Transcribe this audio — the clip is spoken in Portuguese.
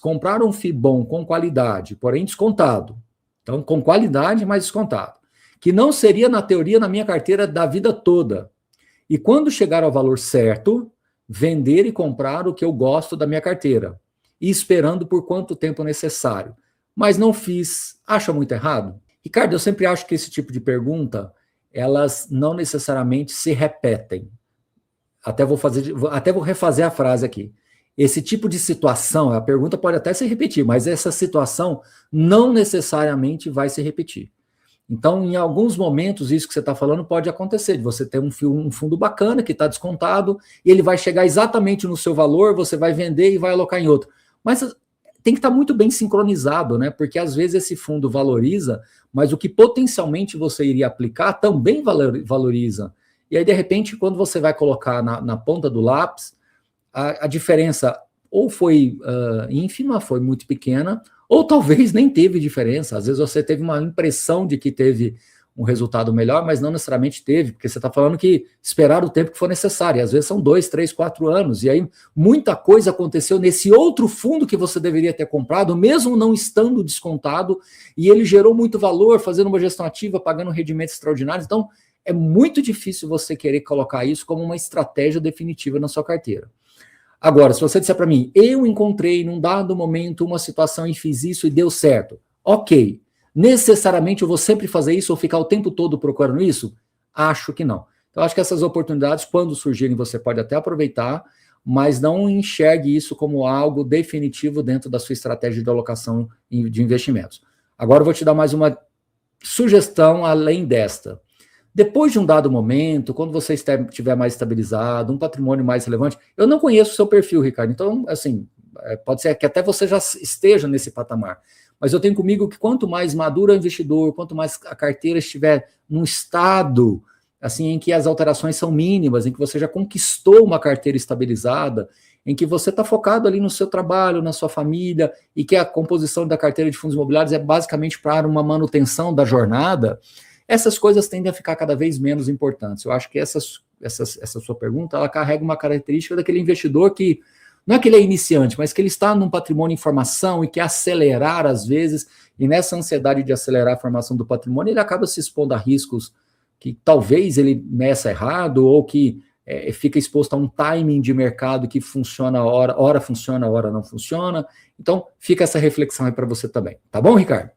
comprar um FII bom com qualidade, porém descontado, então com qualidade, mas descontado, que não seria, na teoria, na minha carteira da vida toda, e quando chegar ao valor certo, vender e comprar o que eu gosto da minha carteira, e esperando por quanto tempo necessário. Mas não fiz. Acha muito errado? Ricardo, eu sempre acho que esse tipo de pergunta, elas não necessariamente se repetem. Até vou refazer a frase aqui. Esse tipo de situação, a pergunta pode até se repetir, mas essa situação não necessariamente vai se repetir. Então, em alguns momentos, isso que você está falando pode acontecer, de você ter um fundo bacana que está descontado, e ele vai chegar exatamente no seu valor, você vai vender e vai alocar em outro. Mas tem que estar muito bem sincronizado, né? Porque às vezes esse fundo valoriza, mas o que potencialmente você iria aplicar também valoriza. E aí, de repente, quando você vai colocar na ponta do lápis, a diferença ou foi ínfima, foi muito pequena, ou talvez nem teve diferença. Às vezes você teve uma impressão de que teve um resultado melhor, mas não necessariamente teve, porque você está falando que esperar o tempo que for necessário. E às vezes são 2, 3, 4 anos. E aí muita coisa aconteceu nesse outro fundo que você deveria ter comprado, mesmo não estando descontado, e ele gerou muito valor, fazendo uma gestão ativa, pagando rendimentos extraordinários. Então, é muito difícil você querer colocar isso como uma estratégia definitiva na sua carteira. Agora, se você disser para mim, eu encontrei num dado momento uma situação e fiz isso e deu certo, ok. Necessariamente eu vou sempre fazer isso ou ficar o tempo todo procurando isso? Acho que não. Então, acho que essas oportunidades, quando surgirem, você pode até aproveitar, mas não enxergue isso como algo definitivo dentro da sua estratégia de alocação de investimentos. Agora eu vou te dar mais uma sugestão além desta. Depois de um dado momento, quando você estiver mais estabilizado, um patrimônio mais relevante, eu não conheço o seu perfil, Ricardo, então, assim, pode ser que até você já esteja nesse patamar, mas eu tenho comigo que quanto mais maduro é o investidor, quanto mais a carteira estiver num estado, assim, em que as alterações são mínimas, em que você já conquistou uma carteira estabilizada, em que você está focado ali no seu trabalho, na sua família, e que a composição da carteira de fundos imobiliários é basicamente para uma manutenção da jornada, essas coisas tendem a ficar cada vez menos importantes. Eu acho que essa sua pergunta, ela carrega uma característica daquele investidor que, não é que ele é iniciante, mas que ele está num patrimônio em formação e quer acelerar às vezes, e nessa ansiedade de acelerar a formação do patrimônio, ele acaba se expondo a riscos que talvez ele meça errado, ou que fica exposto a um timing de mercado que funciona, hora funciona, hora não funciona. Então, fica essa reflexão aí para você também. Tá bom, Ricardo?